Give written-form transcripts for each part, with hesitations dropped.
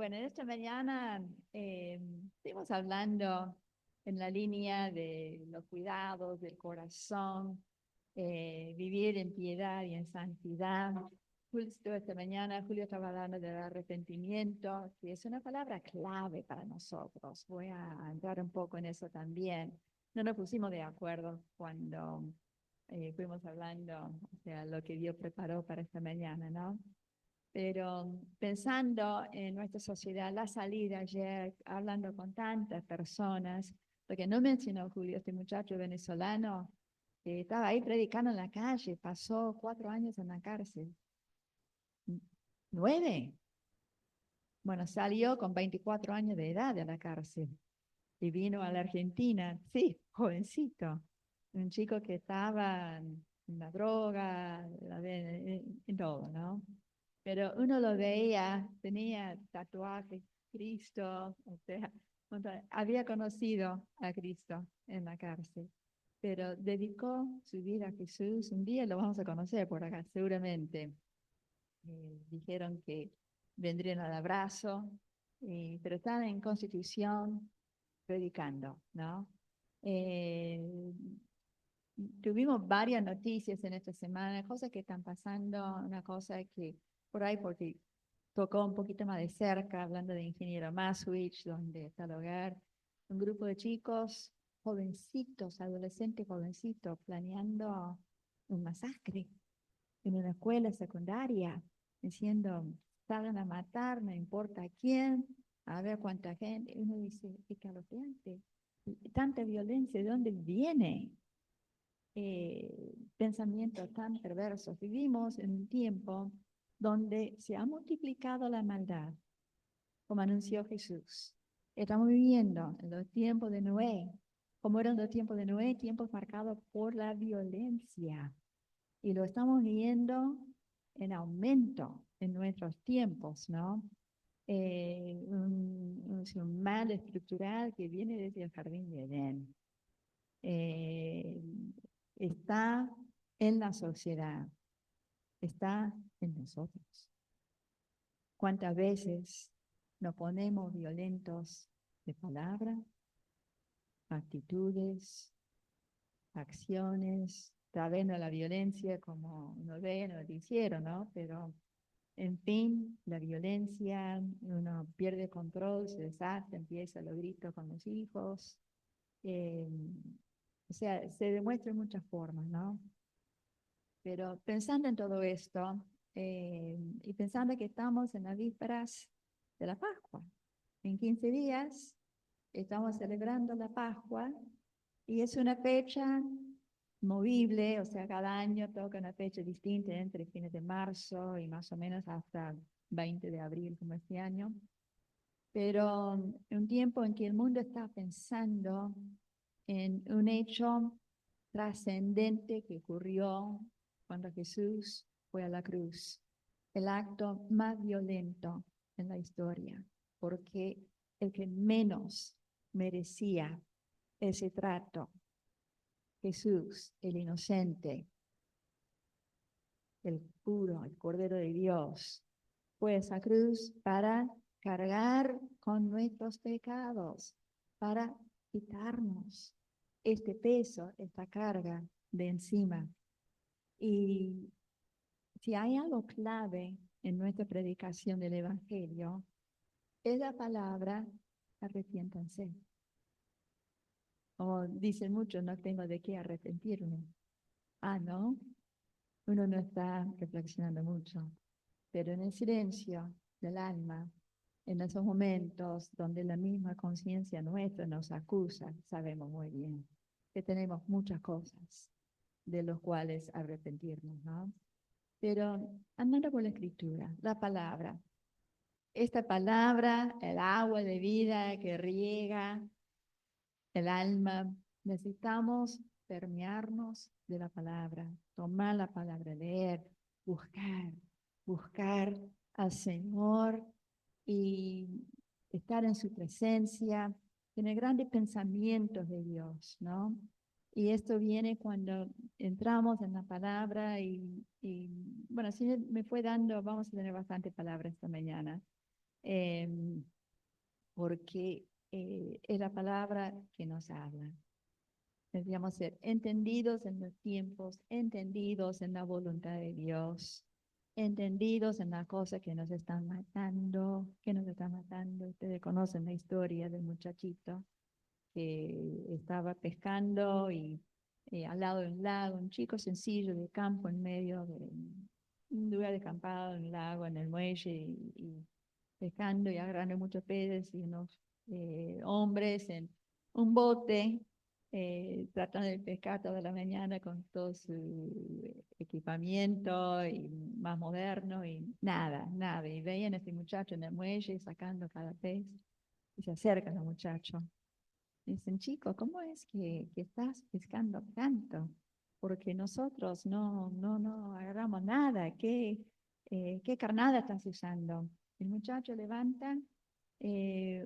Bueno, en esta mañana estuvimos hablando en la línea de los cuidados del corazón, vivir en piedad y en santidad. Justo esta mañana Julio estaba hablando del arrepentimiento, que es una palabra clave para nosotros. Voy a entrar un poco en eso también. No nos pusimos de acuerdo cuando fuimos hablando, o sea, lo que Dios preparó para esta mañana, ¿no? Pero pensando en nuestra sociedad, la salida ayer, hablando con tantas personas, porque no mencionó Julio, este muchacho venezolano que estaba ahí predicando en la calle, pasó 4 años en la cárcel. 9. Bueno, salió con 24 años de edad de la cárcel y vino a la Argentina, sí, jovencito, un chico que estaba en la droga, en todo, ¿no? Pero uno lo veía, tenía tatuajes, Cristo, o sea, había conocido a Cristo en la cárcel, pero dedicó su vida a Jesús. Un día lo vamos a conocer por acá, seguramente. Dijeron que vendrían al abrazo, pero están en Constitución predicando, ¿no? Eh, Tuvimos varias noticias en esta semana, cosas que están pasando, una cosa que por ahí, porque tocó un poquito más de cerca, hablando de Ingeniero Maswich, donde está el hogar, un grupo de chicos jovencitos, adolescentes jovencitos, planeando un masacre en una escuela secundaria, diciendo, salgan a matar, no importa a quién, a ver cuánta gente. Y uno dice, qué calofriante, tanta violencia, ¿de dónde viene? Pensamientos tan perversos. Vivimos en un tiempo donde se ha multiplicado la maldad, como anunció Jesús. Estamos viviendo en los tiempos de Noé, como eran los tiempos de Noé, tiempos marcados por la violencia. Y lo estamos viendo en aumento en nuestros tiempos, ¿no? Un mal estructural que viene desde el jardín de Edén. Eh, Está en la sociedad, está en nosotros. ¿Cuántas veces nos ponemos violentos de palabra, actitudes, acciones, trayendo la violencia como uno ve en el noticiero, ¿no? Pero, en fin, la violencia, uno pierde control, se desata, empieza los gritos con los hijos. eh, o sea, se demuestra en muchas formas, ¿no? Pero pensando en todo esto, y pensando que estamos en las vísperas de la Pascua, en 15 días estamos celebrando la Pascua y es una fecha movible, o sea, cada año toca una fecha distinta entre fines de marzo y más o menos hasta 20 de abril como este año, pero un tiempo en que el mundo está pensando en un hecho trascendente que ocurrió cuando Jesús fue a la cruz, el acto más violento en la historia, porque el que menos merecía ese trato, Jesús, el inocente, el puro, el Cordero de Dios, fue a esa cruz para cargar con nuestros pecados, para quitarnos este peso, esta carga de encima. Y si hay algo clave en nuestra predicación del Evangelio, es la palabra arrepiéntanse. Como dicen muchos, no tengo de qué arrepentirme. Ah, ¿no? Uno no está reflexionando mucho, pero en el silencio del alma, en esos momentos donde la misma conciencia nuestra nos acusa, sabemos muy bien que tenemos muchas cosas de los cuales arrepentirnos, ¿no? Pero andando por la escritura, la palabra, esta palabra, el agua de vida que riega el alma, necesitamos permearnos de la palabra, tomar la palabra, leer, buscar al Señor y estar en su presencia, tener grandes pensamientos de Dios, ¿no? Y esto viene cuando entramos en la palabra bueno, así me fue dando, vamos a tener bastante palabra esta mañana. porque es la palabra que nos habla. Deberíamos ser entendidos en los tiempos, entendidos en la voluntad de Dios, entendidos en la cosa que nos están matando, que nos está matando. Ustedes conocen la historia del muchachito que estaba pescando y al lado de un lago, un chico sencillo de campo en medio de un lugar descampado, un lago en el muelle y pescando y agarrando muchos peces y unos hombres en un bote tratando de pescar toda la mañana con todo su equipamiento y más moderno y nada, nada. Y veían a este muchacho en el muelle sacando cada pez y se acercan al muchacho. Dicen, chico, ¿cómo es que estás pescando tanto? Porque nosotros no agarramos nada. ¿Qué carnada estás usando? El muchacho levanta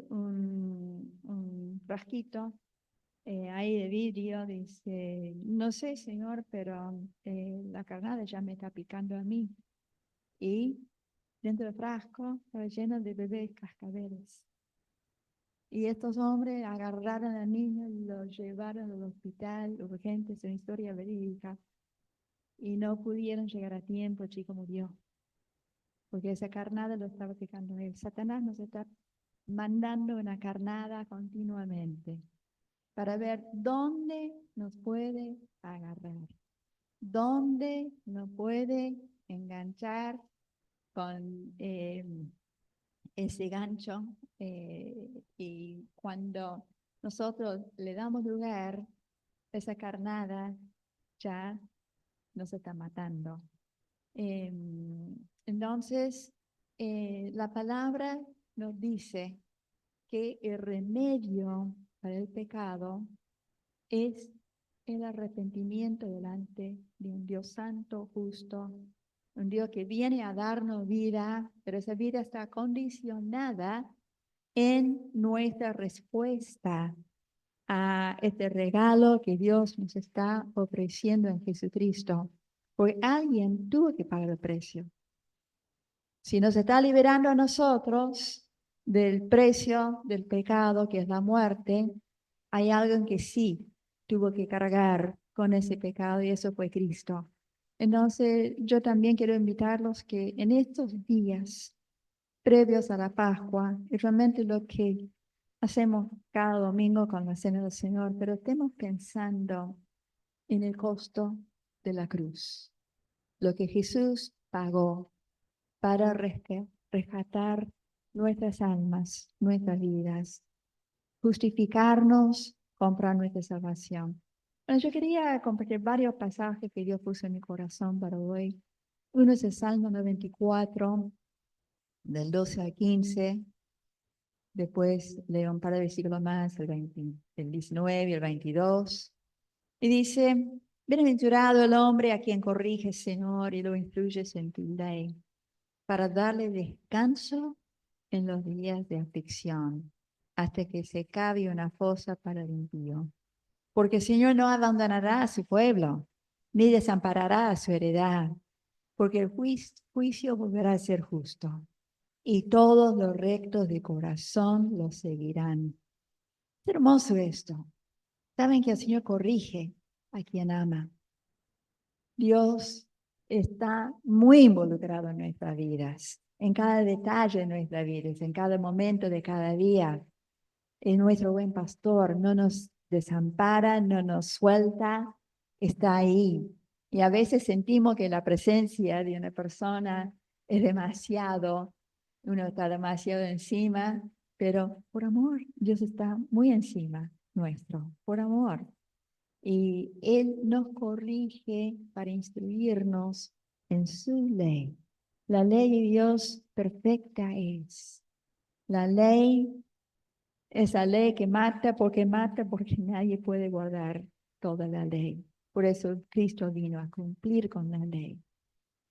un frasquito ahí de vidrio, dice, no sé, señor, pero la carnada ya me está picando a mí. Y dentro del frasco estaba lleno de bebés cascabeles. Y estos hombres agarraron al niño y lo llevaron al hospital urgente, es una historia verídica, y no pudieron llegar a tiempo, el chico murió, porque esa carnada lo estaba picando él. Satanás nos está mandando una carnada continuamente para ver dónde nos puede agarrar, dónde nos puede enganchar con ese gancho y cuando nosotros le damos lugar, esa carnada ya nos está matando. Eh, entonces, la palabra nos dice que el remedio para el pecado es el arrepentimiento delante de un Dios santo, justo, un Dios que viene a darnos vida, pero esa vida está condicionada en nuestra respuesta a este regalo que Dios nos está ofreciendo en Jesucristo. Porque alguien tuvo que pagar el precio. Si nos está liberando a nosotros del precio del pecado, que es la muerte, hay alguien que sí tuvo que cargar con ese pecado y eso fue Cristo. Entonces, yo también quiero invitarlos que en estos días previos a la Pascua, y realmente lo que hacemos cada domingo con la Cena del Señor, pero estemos pensando en el costo de la cruz, lo que Jesús pagó para rescatar nuestras almas, nuestras vidas, justificarnos, comprar nuestra salvación. Bueno, yo quería compartir varios pasajes que Dios puso en mi corazón para hoy. Uno es el Salmo 94, del 12 al 15. Después leo un par de versículos más, el 19 y el 22. Y dice, bienaventurado el hombre a quien corriges, Señor, y lo instruyes en tu ley, para darle descanso en los días de aflicción, hasta que se cabe una fosa para el impío. Porque el Señor no abandonará a su pueblo, ni desamparará a su heredad, porque el juicio volverá a ser justo, y todos los rectos de corazón lo seguirán. Es hermoso esto. Saben que el Señor corrige a quien ama. Dios está muy involucrado en nuestras vidas, en cada detalle de nuestras vidas, en cada momento de cada día. Es nuestro buen pastor, no nos desampara, no nos suelta, está ahí. Y a veces sentimos que la presencia de una persona es demasiado, uno está demasiado encima, pero por amor, Dios está muy encima nuestro, por amor. Y Él nos corrige para instruirnos en su ley. La ley de Dios perfecta es. La ley, esa ley que mata porque nadie puede guardar toda la ley. Por eso Cristo vino a cumplir con la ley,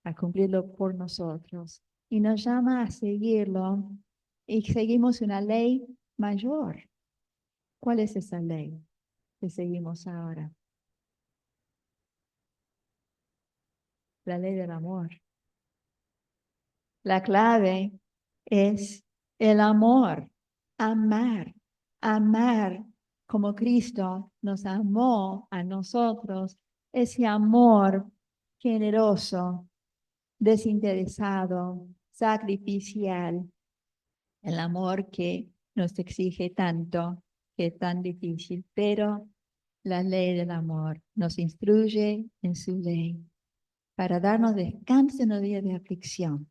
a cumplirlo por nosotros. Y nos llama a seguirlo y seguimos una ley mayor. ¿Cuál es esa ley que seguimos ahora? La ley del amor. La clave es el amor. amar, amar como Cristo nos amó a nosotros, ese amor generoso, desinteresado, sacrificial, el amor que nos exige tanto, que es tan difícil, pero la ley del amor nos instruye en su ley para darnos descanso en los días de aflicción.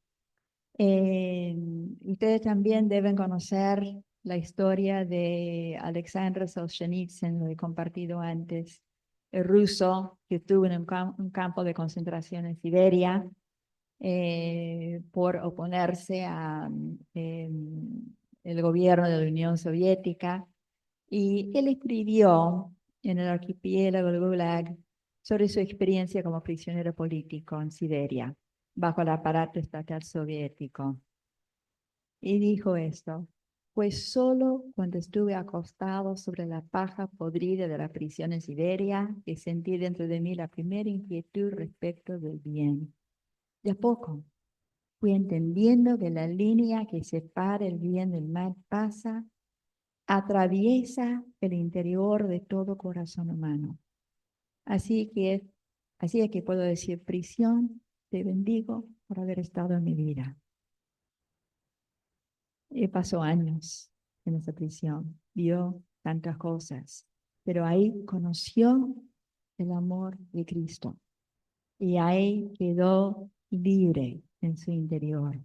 Ustedes también deben conocer la historia de Alexander Solzhenitsyn, lo he compartido antes, el ruso que estuvo en un campo de concentración en Siberia por oponerse a el gobierno de la Unión Soviética. Y él escribió en el archipiélago del Gulag sobre su experiencia como prisionero político en Siberia, bajo el aparato estatal soviético. Y dijo esto: pues solo cuando estuve acostado sobre la paja podrida de la prisión en Siberia, que sentí dentro de mí la primera inquietud respecto del bien. De a poco fui entendiendo que la línea que separa el bien del mal atraviesa el interior de todo corazón humano. Así que, así es que puedo decir: prisión, te bendigo por haber estado en mi vida. Y pasó años en esa prisión, vio tantas cosas, pero ahí conoció el amor de Cristo y ahí quedó libre en su interior.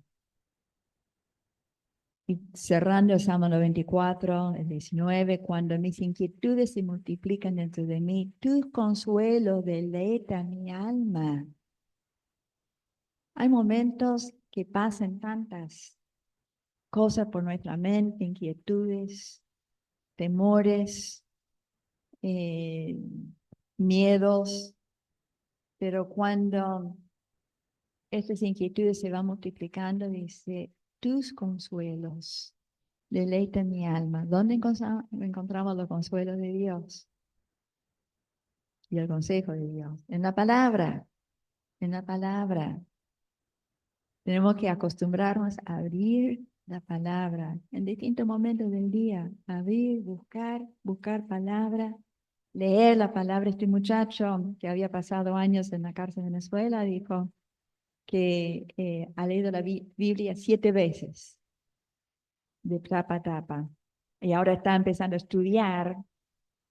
Y cerrando el Salmo 94, el 19, cuando mis inquietudes se multiplican dentro de mí, tus consuelos deleitan mi alma. Hay momentos que pasan tantas cosas por nuestra mente, inquietudes, temores, eh, miedos, pero cuando estas inquietudes se van multiplicando, dice, tus consuelos deleitan mi alma. ¿Dónde encontramos los consuelos de Dios y el consejo de Dios? En la palabra, en la palabra. Tenemos que acostumbrarnos a abrir la palabra en distintos momentos del día, abrir, buscar palabra, leer la palabra. Este muchacho que había pasado años en la cárcel de Venezuela dijo que ha leído la Biblia 7 veces, de tapa a tapa, y ahora está empezando a estudiar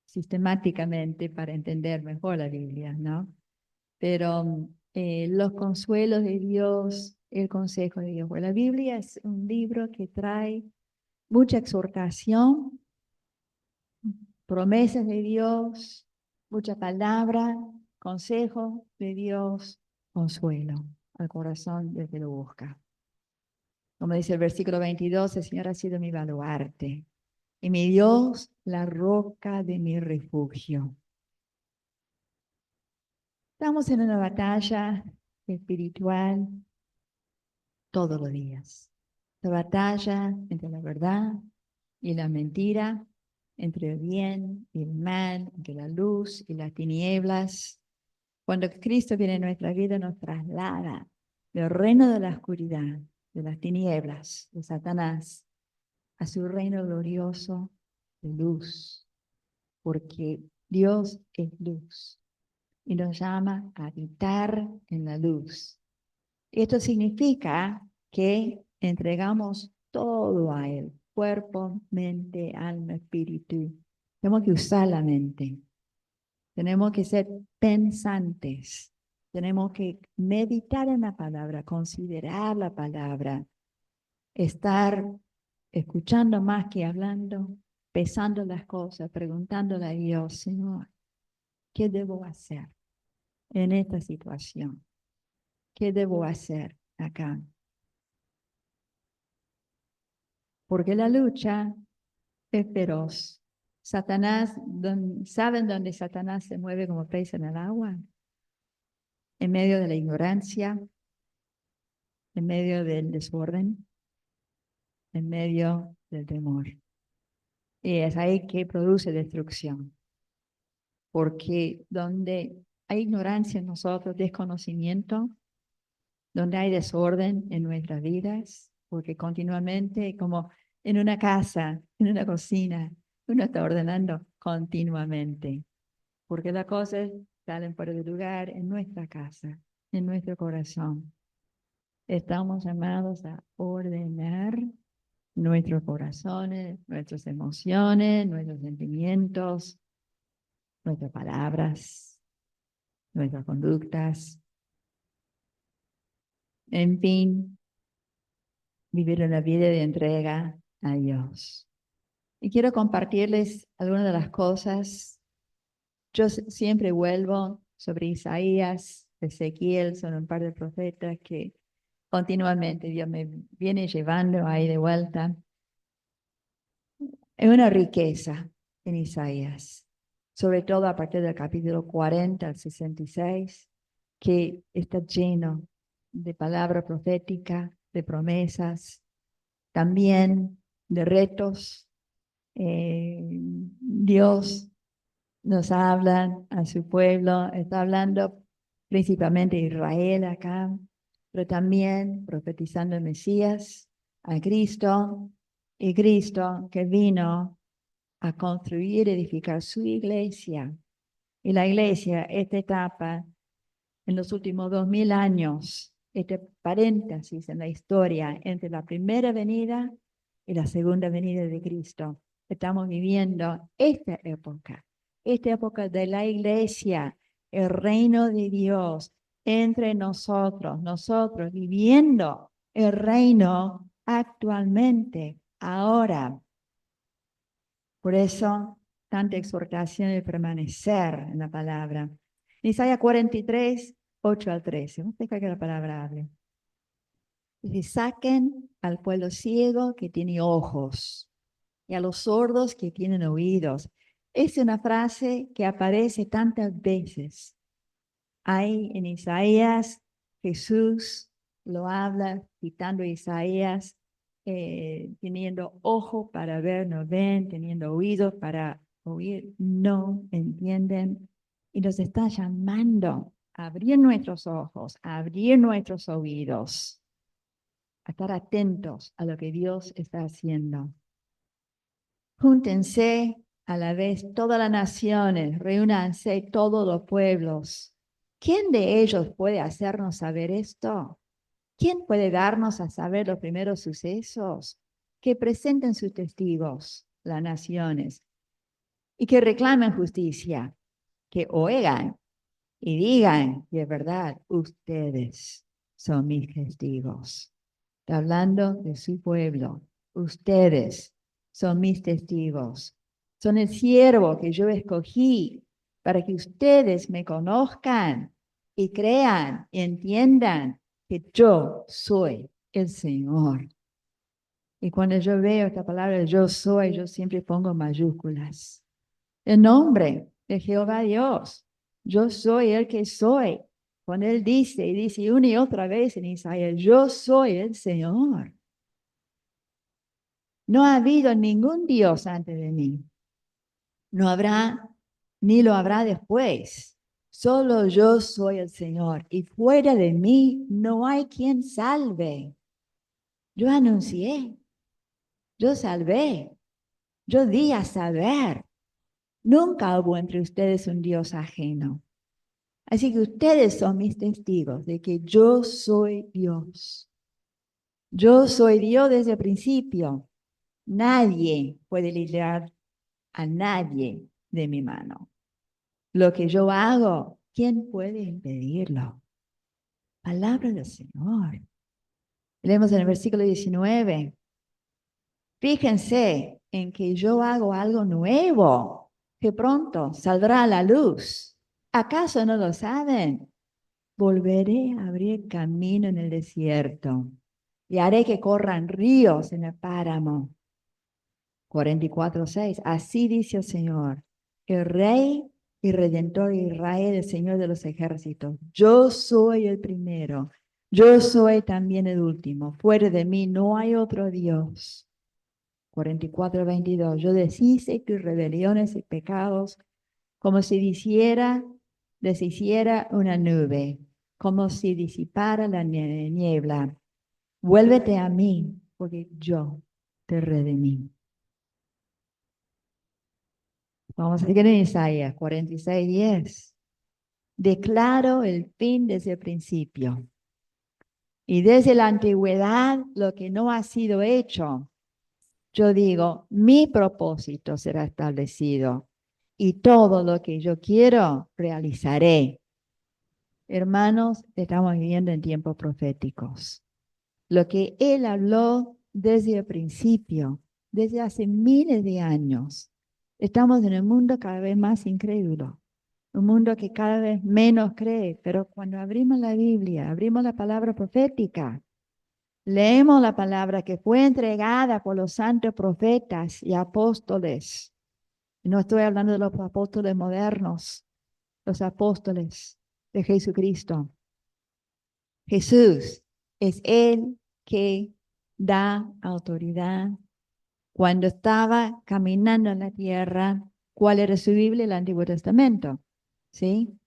sistemáticamente para entender mejor la Biblia, ¿no? Pero los consuelos de Dios, el consejo de Dios. Pues la Biblia es un libro que trae mucha exhortación, promesas de Dios, mucha palabra, consejo de Dios, consuelo al corazón del que lo busca. Como dice el versículo 22, el Señor ha sido mi baluarte y mi Dios, la roca de mi refugio. Estamos en una batalla espiritual todos los días. La batalla entre la verdad y la mentira, entre el bien y el mal, entre la luz y las tinieblas. Cuando Cristo viene en nuestra vida, nos traslada del reino de la oscuridad, de las tinieblas, de Satanás, a su reino glorioso de luz, porque Dios es luz y nos llama a habitar en la luz. Esto significa que entregamos todo a Él, cuerpo, mente, alma, espíritu. Tenemos que usar la mente, tenemos que ser pensantes, tenemos que meditar en la palabra, considerar la palabra, estar escuchando más que hablando, pesando las cosas, preguntándole a Dios: Señor, ¿qué debo hacer en esta situación? ¿Qué debo hacer acá? Porque la lucha es feroz. Satanás, ¿saben dónde Satanás se mueve como pez en el agua? En medio de la ignorancia, en medio del desorden, en medio del temor. Y es ahí que produce destrucción. Porque donde hay ignorancia en nosotros, desconocimiento, donde hay desorden en nuestras vidas, porque continuamente, como en una casa, en una cocina. Uno está ordenando continuamente, porque las cosas salen por el lugar en nuestra casa, en nuestro corazón. Estamos llamados a ordenar nuestros corazones, nuestras emociones, nuestros sentimientos, nuestras palabras, nuestras conductas. En fin, vivir una vida de entrega a Dios. Y quiero compartirles algunas de las cosas. Yo siempre vuelvo sobre Isaías, Ezequiel, son un par de profetas que continuamente Dios me viene llevando ahí de vuelta. Es una riqueza en Isaías, sobre todo a partir del capítulo 40 al 66, que está lleno de palabra profética, de promesas, también de retos. Dios nos habla a su pueblo, está hablando principalmente de Israel acá, pero también profetizando el Mesías, a Cristo, y Cristo que vino a construir, edificar su iglesia. Y la iglesia, esta etapa, en los últimos 2000 años, este paréntesis en la historia entre la primera venida y la segunda venida de Cristo. Estamos viviendo esta época de la iglesia, el reino de Dios entre nosotros viviendo el reino actualmente, ahora. Por eso, tanta exhortación de permanecer en la palabra. Isaías 43, 8 al 13. Vamos a dejar que la palabra hable. Dice, saquen al pueblo ciego que tiene ojos y a los sordos que tienen oídos. Es una frase que aparece tantas veces. Hay en Isaías, Jesús lo habla, citando Isaías, teniendo ojo para ver, no ven, teniendo oídos para oír, no entienden. Y nos está llamando a abrir nuestros ojos, a abrir nuestros oídos, a estar atentos a lo que Dios está haciendo. Júntense a la vez todas las naciones, reúnanse todos los pueblos. ¿Quién de ellos puede hacernos saber esto? ¿Quién puede darnos a saber los primeros sucesos? Que presenten sus testigos, las naciones, y que reclamen justicia, que oigan y digan que es verdad, ustedes son mis testigos. Está hablando de su pueblo. Ustedes son mis testigos. Son el siervo que yo escogí para que ustedes me conozcan y crean y entiendan que yo soy el Señor. Y cuando yo veo esta palabra yo soy, yo siempre pongo mayúsculas. El nombre de Jehová Dios. Yo soy el que soy. Cuando Él dice, y dice una y otra vez en Isaías, yo soy el Señor. No ha habido ningún Dios antes de mí. No habrá, ni lo habrá después. Solo yo soy el Señor. Y fuera de mí no hay quien salve. Yo anuncié. Yo salvé. Yo di a saber. Nunca hubo entre ustedes un Dios ajeno. Así que ustedes son mis testigos de que yo soy Dios. Yo soy Dios desde el principio. Nadie puede librar a nadie de mi mano. Lo que yo hago, ¿quién puede impedirlo? Palabra del Señor. Leemos en el versículo 19. Fíjense en que yo hago algo nuevo, que pronto saldrá a la luz. ¿Acaso no lo saben? Volveré a abrir camino en el desierto y haré que corran ríos en el páramo. 44:6. Así dice el Señor, el Rey y Redentor de Israel, el Señor de los ejércitos. Yo soy el primero, yo soy también el último. Fuera de mí no hay otro Dios. 44:22. Yo deshice tus rebeliones y pecados como si deshiciera una nube, como si disipara la niebla. Vuélvete a mí, porque yo te redimí. Vamos a seguir en Isaías 46:10. Declaro el fin desde el principio y desde la antigüedad lo que no ha sido hecho. Yo digo, mi propósito será establecido y todo lo que yo quiero realizaré. Hermanos, estamos viviendo en tiempos proféticos. Lo que Él habló desde el principio, desde hace miles de años. Estamos en un mundo cada vez más incrédulo, un mundo que cada vez menos cree, pero cuando abrimos la Biblia, abrimos la palabra profética, leemos la palabra que fue entregada por los santos profetas y apóstoles. Y no estoy hablando de los apóstoles modernos, los apóstoles de Jesucristo. Jesús es el que da autoridad. Cuando estaba caminando en la tierra, ¿cuál era su Biblia? El Antiguo Testamento. ¿Sí?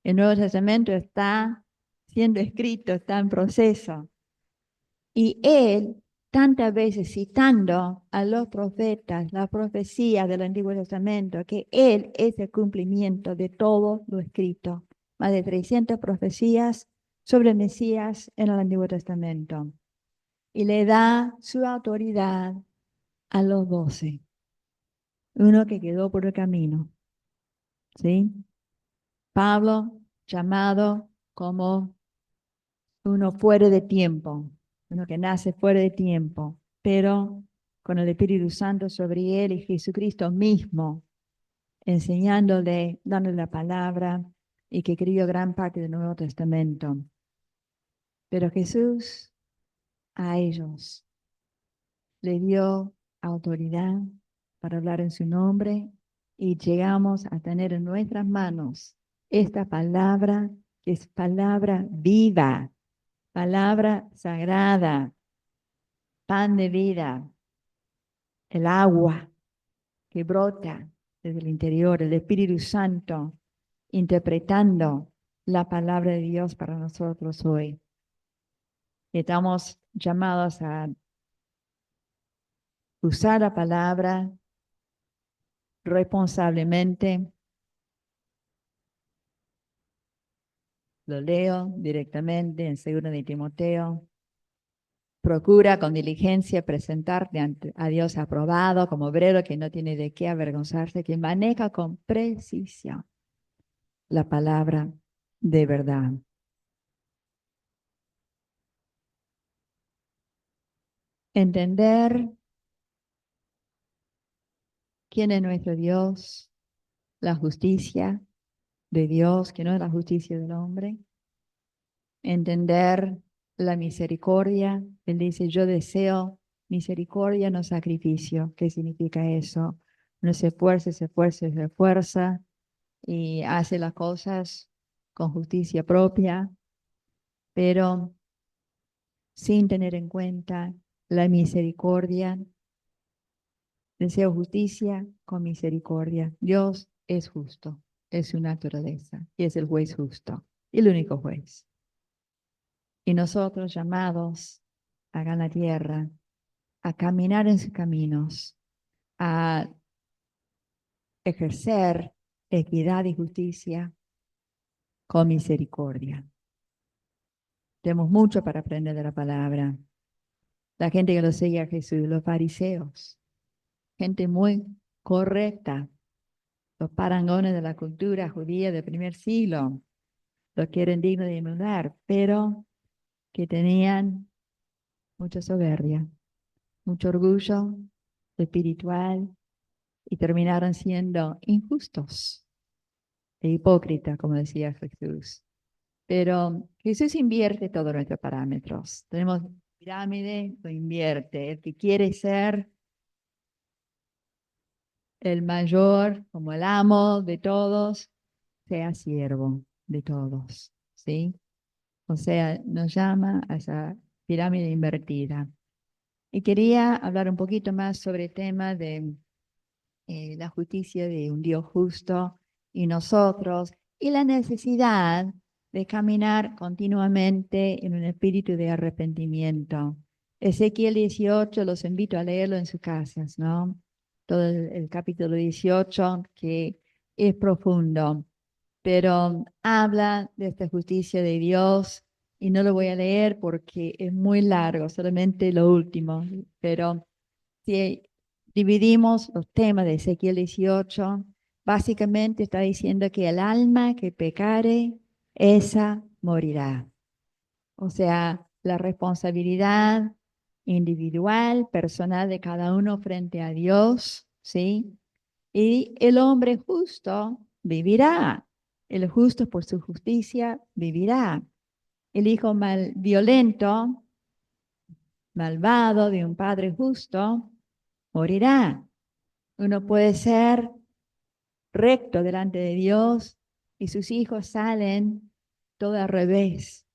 El Nuevo Testamento está siendo escrito, está en proceso. Y él, tantas veces citando a los profetas, la profecía del Antiguo Testamento, que él es el cumplimiento de todo lo escrito. Más de 300 profecías sobre el Mesías en el Antiguo Testamento. Y le da su autoridad a los 12. Uno que quedó por el camino. ¿Sí? Pablo, llamado como uno fuera de tiempo, uno que nace fuera de tiempo, pero con el Espíritu Santo sobre él y Jesucristo mismo, enseñándole, dándole la palabra y que escribió gran parte del Nuevo Testamento. Pero Jesús a ellos le dio autoridad para hablar en su nombre y llegamos a tener en nuestras manos esta palabra que es palabra viva, palabra sagrada, pan de vida, el agua que brota desde el interior, el Espíritu Santo interpretando la palabra de Dios para nosotros hoy. Estamos llamados a usar la palabra responsablemente. Lo leo directamente en 2 de Timoteo. Procura con diligencia presentarte a Dios aprobado como obrero que no tiene de qué avergonzarse, que maneja con precisión la palabra de verdad. Entender quién es nuestro Dios, la justicia de Dios, que no es la justicia del hombre. Entender la misericordia. Él dice, yo deseo misericordia, no sacrificio. ¿Qué significa eso? Uno se esfuerza, se esfuerza, se esfuerza y hace las cosas con justicia propia, pero sin tener en cuenta la misericordia. Deseo justicia con misericordia. Dios es justo, es su naturaleza y es el juez justo, el único juez. Y nosotros llamados acá en la tierra a caminar en sus caminos, a ejercer equidad y justicia con misericordia. Tenemos mucho para aprender de la palabra. La gente que lo sigue a Jesús, los fariseos, gente muy correcta, los parangones de la cultura judía del primer siglo, los que eran dignos de emular, pero que tenían mucha soberbia, mucho orgullo espiritual y terminaron siendo injustos e hipócritas, como decía Jesús. Pero Jesús invierte todos nuestros parámetros. Tenemos pirámide, lo invierte. El que quiere ser el mayor, como el amo de todos, sea siervo de todos, ¿sí? O sea, nos llama a esa pirámide invertida. Y quería hablar un poquito más sobre el tema de la justicia de un Dios justo y nosotros, y la necesidad de caminar continuamente en un espíritu de arrepentimiento. Ezequiel 18, los invito a leerlo en sus casas, ¿no? todo el capítulo 18, que es profundo, pero habla de esta justicia de Dios y no lo voy a leer porque es muy largo, solamente lo último, pero si dividimos los temas de Ezequiel 18, básicamente está diciendo que el alma que pecare, esa morirá. O sea, la responsabilidad individual, personal de cada uno frente a Dios, ¿sí? Y el hombre justo vivirá. El justo por su justicia vivirá. El hijo violento, malvado de un padre justo, morirá. Uno puede ser recto delante de Dios y sus hijos salen todo al revés.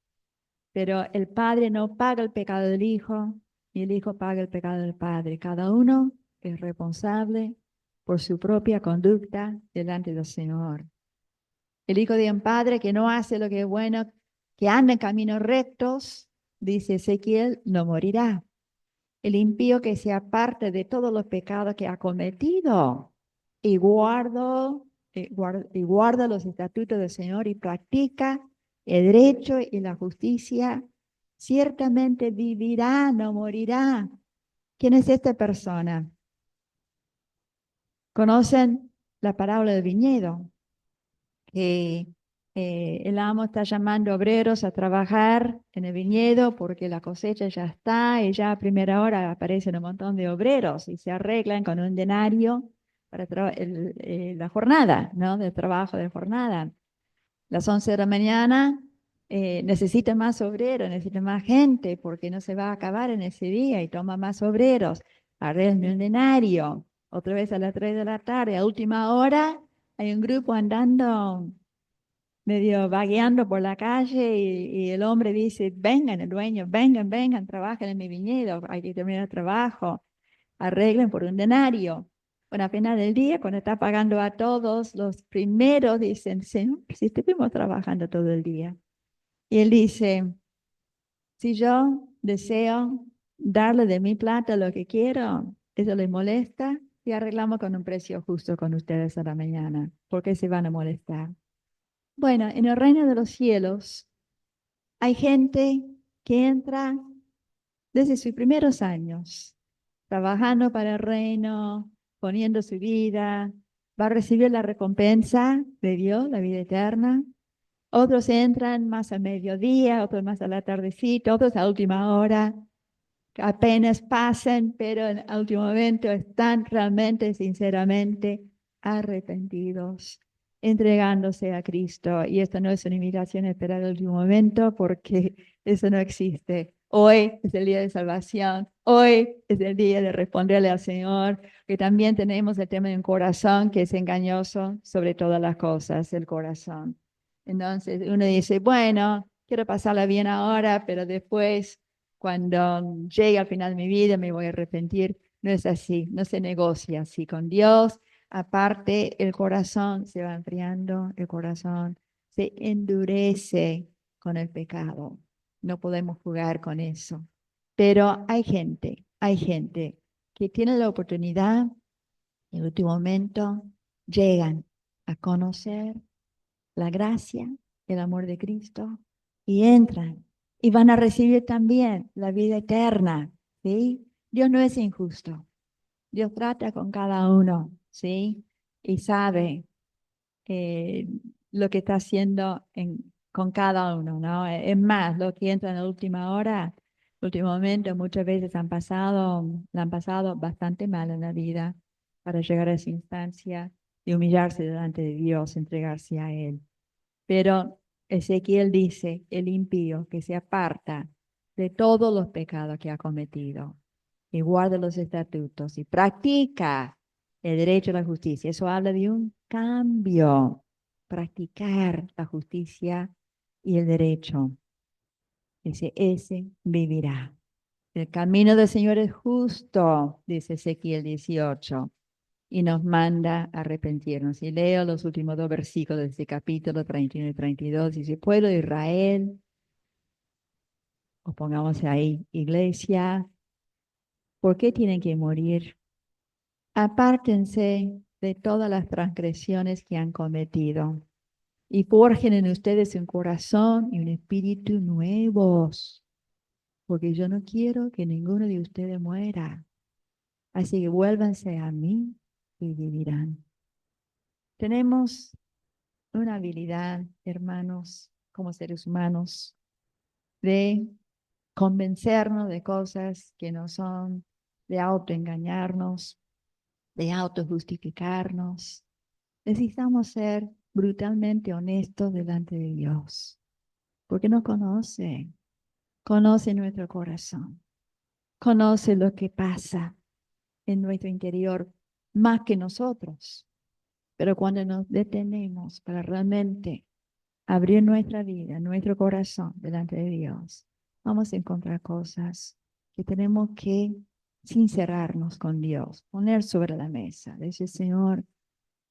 Pero el padre no paga el pecado del hijo y el hijo paga el pecado del padre. Cada uno es responsable por su propia conducta delante del Señor. El hijo de un padre que no hace lo que es bueno, que anda en caminos rectos, dice Ezequiel, no morirá. El impío que se aparte de todos los pecados que ha cometido y guarda los estatutos del Señor y practica el derecho y la justicia, ciertamente vivirá, no morirá. ¿Quién es esta persona? ¿Conocen la parábola del viñedo? Que el amo está llamando obreros a trabajar en el viñedo porque la cosecha ya está y ya a primera hora aparecen un montón de obreros y se arreglan con un denario para la jornada, ¿no? Del trabajo de jornada. Las 11 de la mañana necesita más obreros, necesita más gente porque no se va a acabar en ese día y toma más obreros. Arreglan un denario. Otra vez a las 3 de la tarde, a última hora, hay un grupo andando medio vagueando por la calle y el hombre dice, vengan, el dueño, vengan, vengan, trabajen en mi viñedo, hay que terminar el trabajo, arreglen por un denario. Bueno, a final del día, cuando está pagando a todos, los primeros dicen, Señor, si estuvimos trabajando todo el día. Y él dice, si yo deseo darle de mi plata lo que quiero, ¿eso les molesta? Y arreglamos con un precio justo con ustedes a la mañana. ¿Por qué se van a molestar? Bueno, en el reino de los cielos hay gente que entra desde sus primeros años, trabajando para el reino, poniendo su vida, va a recibir la recompensa de Dios, la vida eterna. Otros entran más a mediodía, otros más a la tardecita, otros a última hora, apenas pasan, pero en el último momento están realmente, sinceramente arrepentidos, entregándose a Cristo. Y esto no es una invitación a esperar el último momento porque eso no existe. Hoy es el día de salvación, hoy es el día de responderle al Señor, que también tenemos el tema de un corazón que es engañoso sobre todas las cosas, el corazón. Entonces uno dice, bueno, quiero pasarla bien ahora, pero después cuando llegue al final de mi vida me voy a arrepentir. No es así, no se negocia así con Dios. Aparte, el corazón se va enfriando, el corazón se endurece con el pecado. No podemos jugar con eso. Pero hay gente que tiene la oportunidad, en el último momento, llegan a conocer la gracia, el amor de Cristo, y entran y van a recibir también la vida eterna, ¿sí? Dios no es injusto. Dios trata con cada uno, ¿sí? Y sabe eh, lo que está haciendo con cada uno, ¿no? Es más, los que entran en la última hora, último momento, muchas veces la han pasado bastante mal en la vida para llegar a esa instancia de humillarse delante de Dios, entregarse a Él. Pero Ezequiel dice, el impío que se aparta de todos los pecados que ha cometido y guarda los estatutos y practica el derecho a la justicia. Eso habla de un cambio, practicar la justicia y el derecho. Dice, ese vivirá. El camino del Señor es justo, dice Ezequiel 18 y nos manda a arrepentirnos. Y leo los últimos dos versículos de este capítulo 31 y 32. Dice, pueblo de Israel, o pongamos ahí, iglesia, ¿por qué tienen que morir? Apártense de todas las transgresiones que han cometido y forjen en ustedes un corazón y un espíritu nuevos, porque yo no quiero que ninguno de ustedes muera. Así que vuélvanse a mí y vivirán. Tenemos una habilidad, hermanos, como seres humanos, de convencernos de cosas que no son, de autoengañarnos, de autojustificarnos. Necesitamos ser brutalmente honestos delante de Dios, porque nos conoce, conoce nuestro corazón, conoce lo que pasa en nuestro interior más que nosotros. Pero cuando nos detenemos para realmente abrir nuestra vida, nuestro corazón delante de Dios, vamos a encontrar cosas que tenemos que sincerarnos con Dios, poner sobre la mesa. Decir, Señor,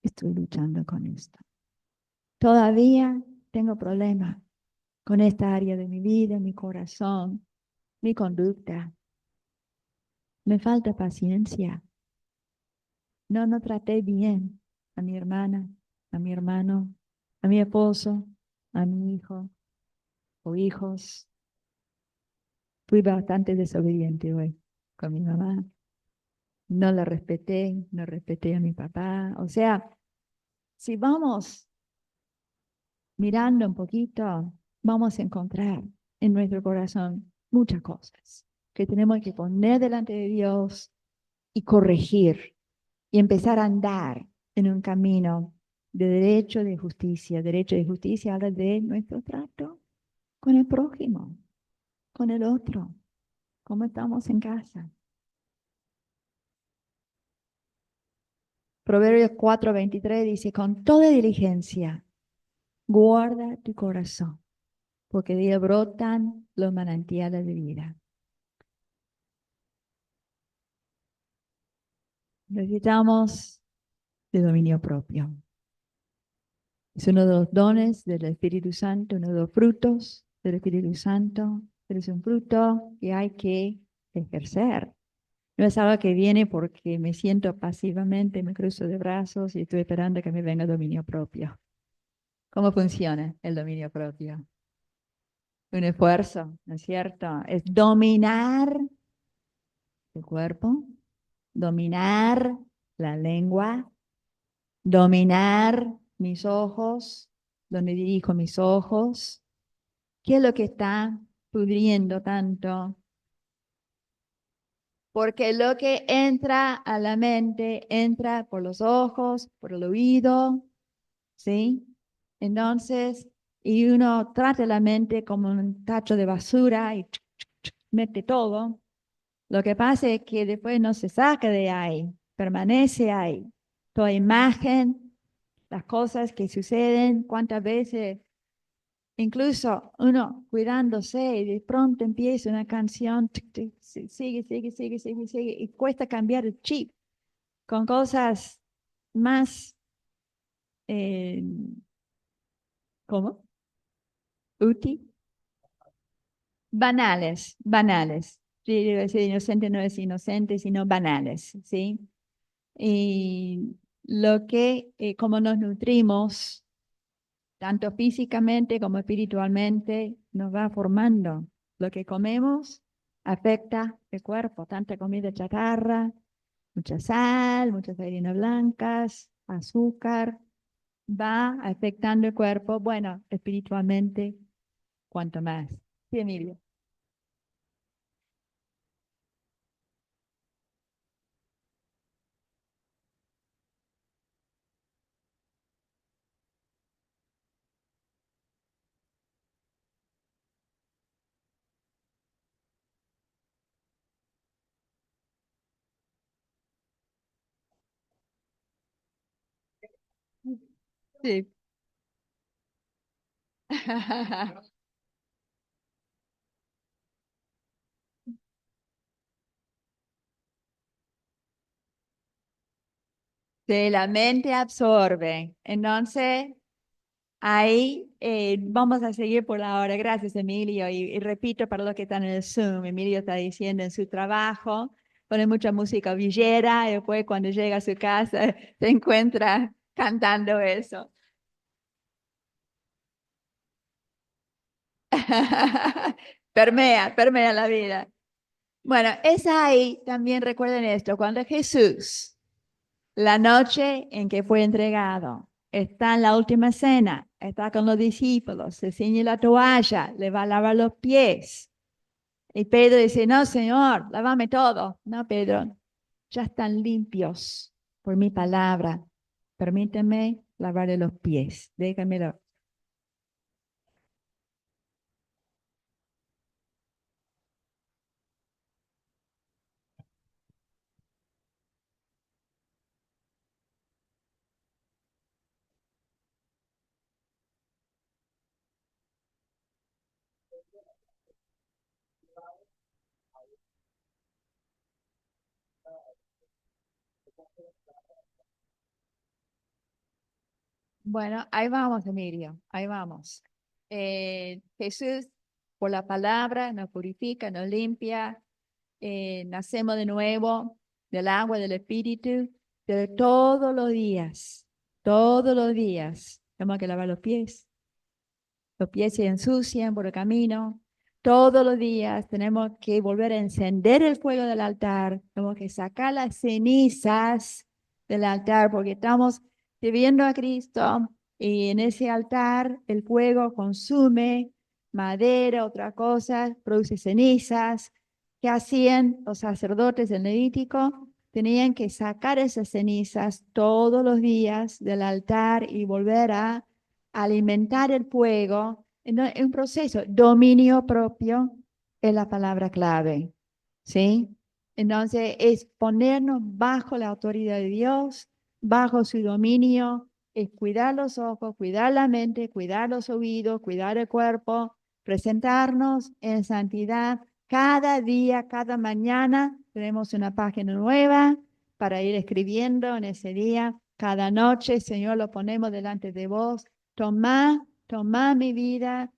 estoy luchando con esto. Todavía tengo problemas con esta área de mi vida, mi corazón, mi conducta. Me falta paciencia. No traté bien a mi hermana, a mi hermano, a mi esposo, a mi hijo o hijos. Fui bastante desobediente hoy con mi mamá. No la respeté, no respeté a mi papá. O sea, si vamos mirando un poquito, vamos a encontrar en nuestro corazón muchas cosas que tenemos que poner delante de Dios y corregir y empezar a andar en un camino de derecho de justicia. Derecho de justicia habla de nuestro trato con el prójimo, con el otro, cómo estamos en casa. Proverbios 4:23 dice, con toda diligencia, guarda tu corazón, porque de él brotan los manantiales de vida. Necesitamos de dominio propio. Es uno de los dones del Espíritu Santo, uno de los frutos del Espíritu Santo, pero es un fruto que hay que ejercer. No es algo que viene porque me siento pasivamente, me cruzo de brazos y estoy esperando que me venga dominio propio. ¿Cómo funciona el dominio propio? Un esfuerzo, ¿no es cierto? Es dominar el cuerpo, dominar la lengua, dominar mis ojos, donde dirijo mis ojos. ¿Qué es lo que está pudriendo tanto? Porque lo que entra a la mente entra por los ojos, por el oído, ¿sí? Entonces, y uno trata la mente como un tacho de basura y mete todo. Lo que pasa es que después no se saca de ahí, permanece ahí. Toda imagen, las cosas que suceden, cuántas veces, incluso uno cuidándose y de pronto empieza una canción, sigue, y cuesta cambiar el chip con cosas más, eh, ¿cómo? Útil. Banales, banales. Sí, debe ser inocente, no es inocente, sino banales, ¿sí? Y lo que, como nos nutrimos, tanto físicamente como espiritualmente, nos va formando. Lo que comemos afecta el cuerpo, tanta comida chatarra, mucha sal, muchas harinas blancas, azúcar, va afectando el cuerpo, bueno, espiritualmente, cuanto más. Sí, Emilio. Sí. Sí, la mente absorbe. Entonces, ahí vamos a seguir por la hora. Gracias, Emilio. Y repito para los que están en el Zoom, Emilio está diciendo en su trabajo, pone mucha música villera y después cuando llega a su casa se encuentra cantando eso. Permea la vida. Bueno, es ahí, también recuerden esto, cuando Jesús, la noche en que fue entregado, está en la última cena, está con los discípulos, se ciñe la toalla, le va a lavar los pies. Y Pedro dice, no, Señor, lávame todo. No, Pedro, ya están limpios por mi palabra. Permíteme lavarle los pies. Déjamelo. Bueno, ahí vamos, Emilio, ahí vamos. Jesús, por la palabra, nos purifica, nos limpia, nacemos de nuevo del agua, del Espíritu, pero todos los días, tenemos que lavar los pies se ensucian por el camino. Todos los días tenemos que volver a encender el fuego del altar, tenemos que sacar las cenizas del altar porque estamos sirviendo a Cristo y en ese altar el fuego consume madera, otra cosa, produce cenizas. ¿Qué hacían los sacerdotes del Levítico? Tenían que sacar esas cenizas todos los días del altar y volver a alimentar el fuego. Es un proceso. Dominio propio es la palabra clave, ¿sí? Entonces, es ponernos bajo la autoridad de Dios, bajo su dominio, es cuidar los ojos, cuidar la mente, cuidar los oídos, cuidar el cuerpo, presentarnos en santidad. Cada día, cada mañana tenemos una página nueva para ir escribiendo en ese día. Cada noche, Señor, lo ponemos delante de vos. Toma mi vida,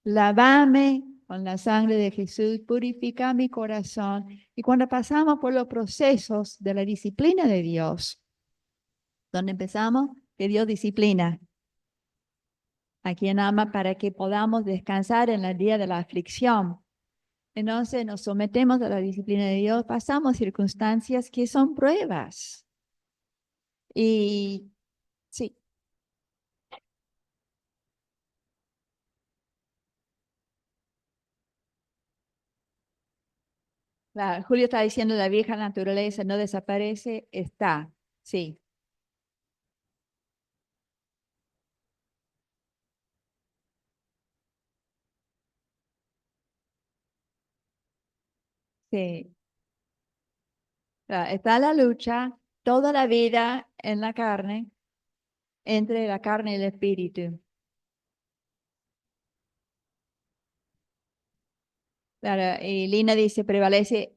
lavame con la sangre de Jesús, purifica mi corazón. Y cuando pasamos por los procesos de la disciplina de Dios, donde empezamos, que Dios disciplina a quien ama para que podamos descansar en el día de la aflicción. Entonces nos sometemos a la disciplina de Dios, pasamos circunstancias que son pruebas. Y sí, Julio está diciendo la vieja naturaleza no desaparece, está, sí. Sí, está la lucha toda la vida en la carne, entre la carne y el espíritu. Claro, y Lina dice, prevalece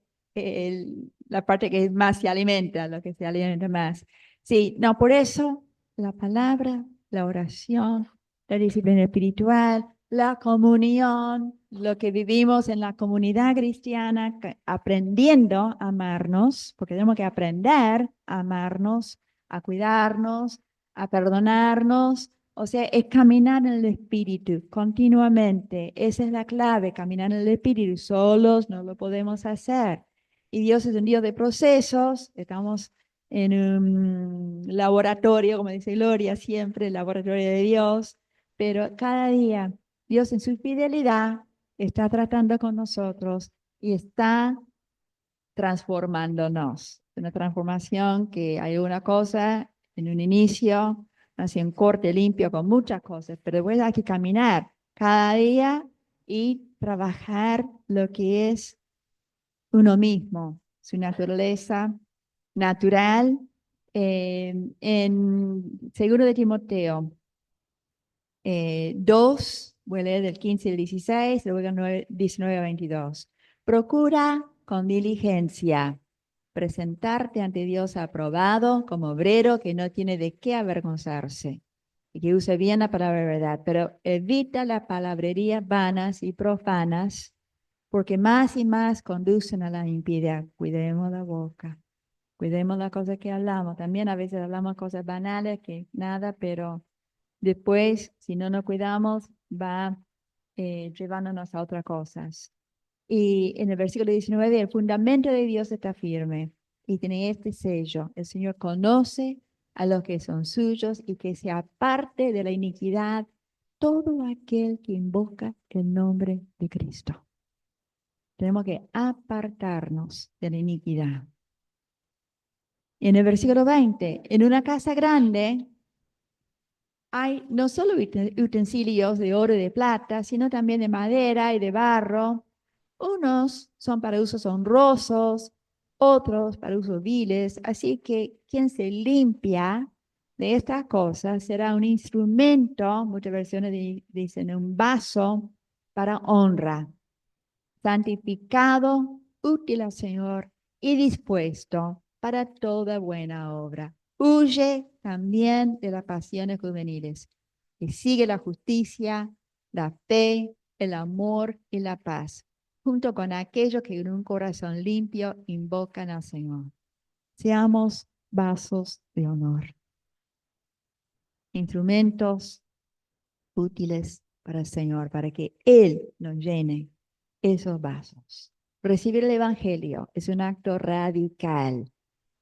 la parte que más se alimenta, lo que se alimenta más. Sí, no, por eso la palabra, la oración, la disciplina espiritual, la comunión, lo que vivimos en la comunidad cristiana, aprendiendo a amarnos, porque tenemos que aprender a amarnos, a cuidarnos, a perdonarnos, o sea, es caminar en el Espíritu continuamente. Esa es la clave, caminar en el Espíritu. Solos no lo podemos hacer. Y Dios es un Dios de procesos. Estamos en un laboratorio, como dice Gloria, siempre el laboratorio de Dios. Pero cada día Dios en su fidelidad está tratando con nosotros y está transformándonos. Una transformación que hay una cosa en un inicio, así un corte limpio con muchas cosas, pero después hay que caminar cada día y trabajar lo que es uno mismo, su naturaleza natural. En Seguro de Timoteo 2, voy a leer del 15 al 16, luego 19 a 22. Procura con diligencia presentarte ante Dios aprobado como obrero que no tiene de qué avergonzarse y que use bien la palabra de verdad, pero evita las palabrerías vanas y profanas porque más y más conducen a la impiedad. Cuidemos la boca, cuidemos las cosas que hablamos. También a veces hablamos cosas banales que nada, pero después, si no nos cuidamos, va llevándonos a otras cosas. Y en el versículo 19, el fundamento de Dios está firme y tiene este sello. El Señor conoce a los que son suyos y que se aparte de la iniquidad todo aquel que invoca el nombre de Cristo. Tenemos que apartarnos de la iniquidad. En el versículo 20, en una casa grande hay no solo utensilios de oro y de plata, sino también de madera y de barro. Unos son para usos honrosos, otros para usos viles. Así que quien se limpia de estas cosas será un instrumento, muchas versiones dicen un vaso para honra, santificado, útil al Señor y dispuesto para toda buena obra. Huye también de las pasiones juveniles y sigue la justicia, la fe, el amor y la paz, junto con aquellos que en un corazón limpio invocan al Señor. Seamos vasos de honor, instrumentos útiles para el Señor, para que Él nos llene esos vasos. Recibir el Evangelio es un acto radical,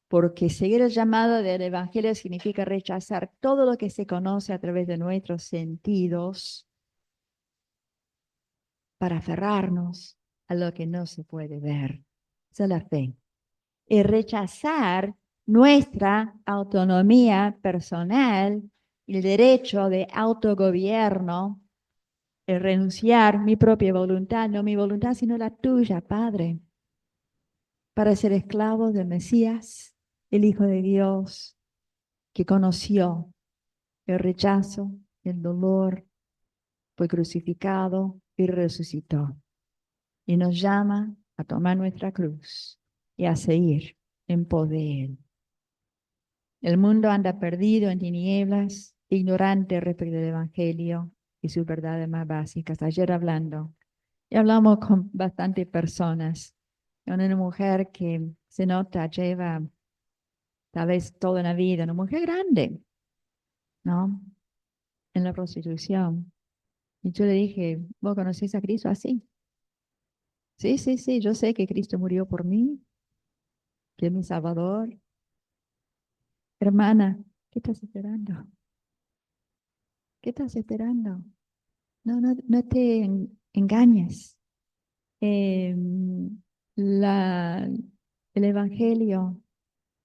porque seguir el llamado del Evangelio significa rechazar todo lo que se conoce a través de nuestros sentidos para aferrarnos a lo que no se puede ver. Esa es la fe. Y rechazar nuestra autonomía personal y el derecho de autogobierno, el renunciar mi propia voluntad, no mi voluntad, sino la tuya, Padre, para ser esclavos del Mesías, el Hijo de Dios, que conoció el rechazo, el dolor, fue crucificado y resucitó. Y nos llama a tomar nuestra cruz y a seguir en pos de Él. El mundo anda perdido en tinieblas, ignorante respecto del Evangelio y sus verdades más básicas. Ayer y hablamos con bastantes personas. Una mujer que se nota lleva tal vez toda la vida, una mujer grande, ¿no? En la prostitución. Y yo le dije, ¿vos conocés a Cristo así? Sí, sí, sí, yo sé que Cristo murió por mí, que es mi Salvador. Hermana, ¿qué estás esperando? ¿Qué estás esperando? No, no, no te engañes. Eh, la, el Evangelio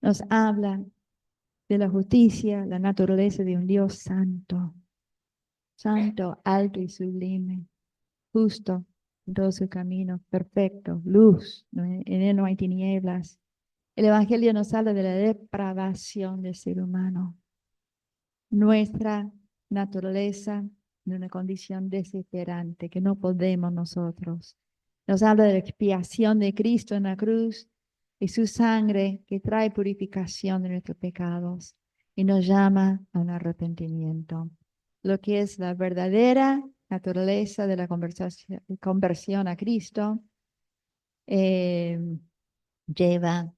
nos habla de la justicia, la naturaleza de un Dios santo, santo, alto y sublime, justo en todo su camino, perfecto, luz, en él no hay tinieblas. El Evangelio nos habla de la depravación del ser humano, nuestra naturaleza en una condición desesperante que no podemos nosotros. Nos habla de la expiación de Cristo en la cruz y su sangre que trae purificación de nuestros pecados y nos llama a un arrepentimiento. Lo que es la verdadera naturaleza de la conversión a Cristo eh, lleva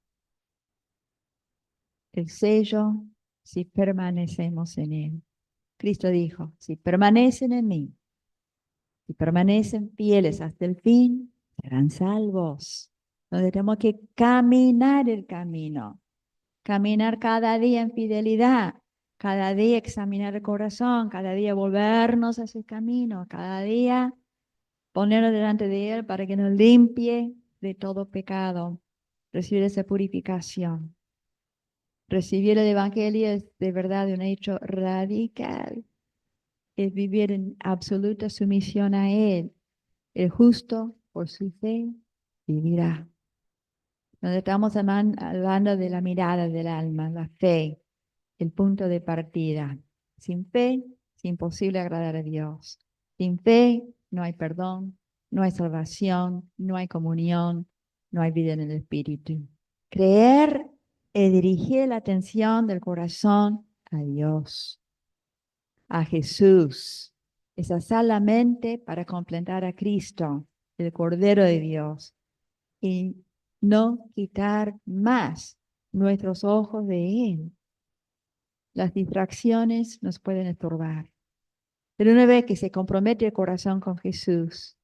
el sello si permanecemos en Él. Cristo dijo, si permanecen en mí, si permanecen fieles hasta el fin, serán salvos. Entonces tenemos que caminar el camino, caminar cada día en fidelidad, cada día examinar el corazón, cada día volvernos a ese camino, cada día ponernos delante de Él para que nos limpie de todo pecado, recibir esa purificación. Recibir el Evangelio es de verdad un hecho radical, es vivir en absoluta sumisión a Él. El justo por su fe vivirá. Donde estamos hablando de la mirada del alma, la fe, el punto de partida. Sin fe es imposible agradar a Dios. Sin fe no hay perdón, no hay salvación, no hay comunión, no hay vida en el Espíritu. Creer es dirigir la atención del corazón a Dios, a Jesús. Es alzar la mente para completar a Cristo. el Cordero de Dios, y no quitar más nuestros ojos de Él. Las distracciones nos pueden estorbar, pero una vez que se compromete el corazón con Jesús,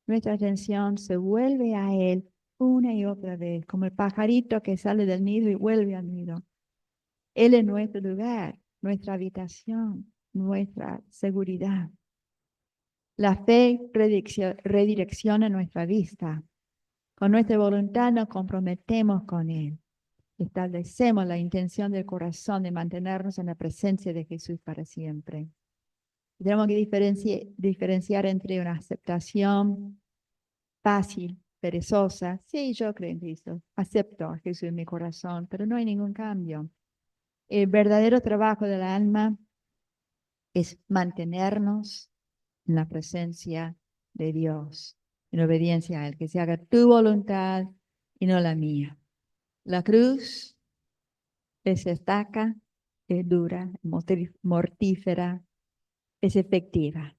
nuestra atención se vuelve a Él una y otra vez, como el pajarito que sale del nido y vuelve al nido. Él es nuestro lugar, nuestra habitación, nuestra seguridad. La fe redirecciona nuestra vista. Con nuestra voluntad nos comprometemos con Él. Establecemos la intención del corazón de mantenernos en la presencia de Jesús para siempre. Tenemos que diferenciar entre una aceptación fácil, perezosa. Sí, yo creo en Cristo. Acepto a Jesús en mi corazón, pero no hay ningún cambio. El verdadero trabajo del alma es mantenernos en la presencia de Dios, en obediencia a Él, que se haga tu voluntad y no la mía. La cruz es estaca, es dura, mortífera, es efectiva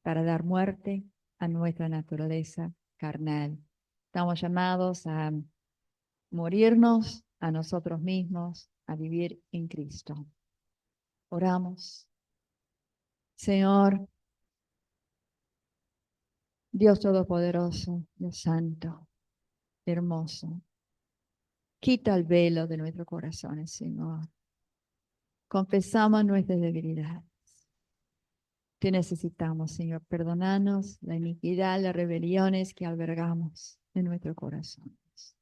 para dar muerte a nuestra naturaleza carnal. Estamos llamados a morirnos a nosotros mismos, a vivir en Cristo. Oramos. Señor, Dios Todopoderoso, Dios Santo, hermoso, quita el velo de nuestros corazones, Señor. Confesamos nuestras debilidades. Te necesitamos, Señor. Perdonanos la iniquidad, las rebeliones que albergamos en nuestros corazones.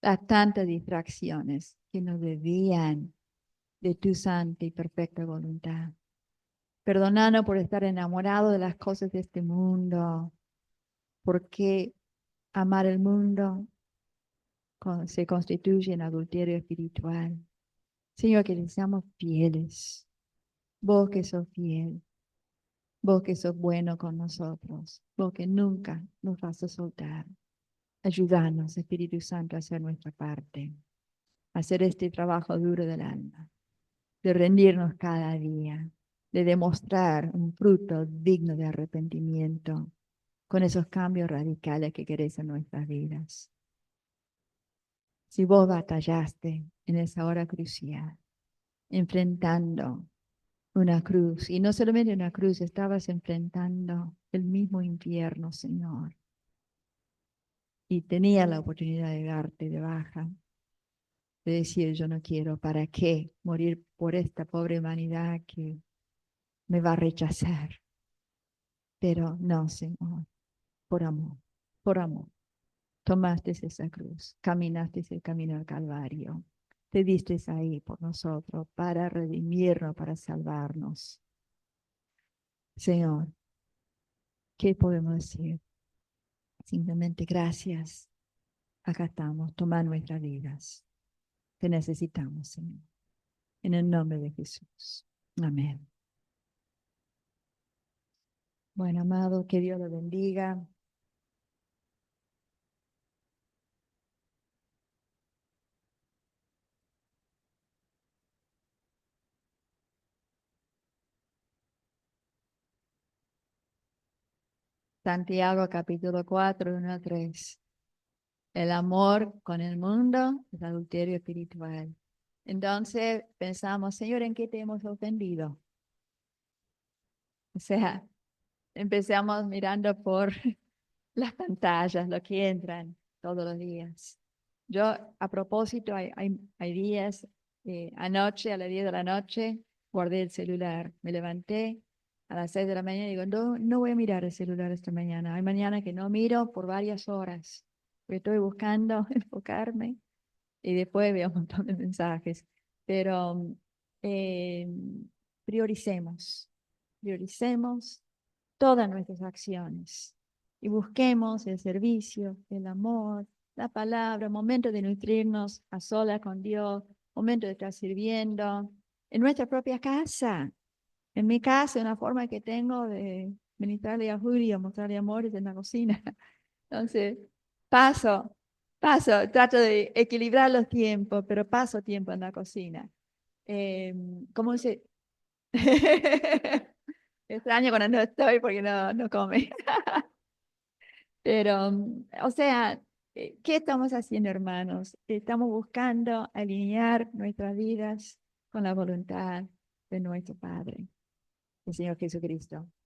Las tantas distracciones que nos desvían de tu santa y perfecta voluntad. Perdonanos por estar enamorados de las cosas de este mundo, porque amar el mundo se constituye en adulterio espiritual. Señor, que le seamos fieles. Vos que sos fiel, vos que sos bueno con nosotros, vos que nunca nos vas a soltar. Ayúdanos, Espíritu Santo, a hacer nuestra parte, a hacer este trabajo duro del alma, de rendirnos cada día, de demostrar un fruto digno de arrepentimiento con esos cambios radicales que querés en nuestras vidas. Si vos batallaste en esa hora crucial, enfrentando una cruz, y no solamente una cruz, estabas enfrentando el mismo infierno, Señor, y tenía la oportunidad de darte de baja, de decir, yo no quiero, ¿para qué morir por esta pobre humanidad que me va a rechazar? Pero no, Señor, por amor, tomaste esa cruz, caminaste ese camino al Calvario, te diste ahí por nosotros, para redimirnos, para salvarnos. Señor, ¿qué podemos decir? Simplemente gracias. Acá estamos, toma nuestras vidas. Te necesitamos, Señor. En el nombre de Jesús. Amén. Bueno, amado, que Dios lo bendiga. Santiago capítulo 4, 1 a 3. El amor con el mundo es adulterio espiritual. Entonces pensamos, Señor, ¿en qué te hemos ofendido? O sea, empezamos mirando por las pantallas, lo que entran todos los días. Yo, a propósito, hay días, anoche a las 10 de la noche, guardé el celular. Me levanté a las 6 de la mañana y digo, no, no voy a mirar el celular esta mañana. Hay mañana que no miro por varias horas, porque estoy buscando enfocarme y después veo un montón de mensajes. Pero eh, prioricemos, prioricemos todas nuestras acciones y busquemos el servicio, el amor, la palabra, momento de nutrirnos a solas con Dios, momento de estar sirviendo en nuestra propia casa. En mi casa, una forma que tengo de ministrarle a Julio, mostrarle amores en la cocina. Entonces, paso, trato de equilibrar los tiempos, pero paso tiempo en la cocina. ¿Cómo se? Extraño cuando no estoy porque no come. Pero, o sea, ¿qué estamos haciendo, hermanos? Estamos buscando alinear nuestras vidas con la voluntad de nuestro Padre, el Señor Jesucristo.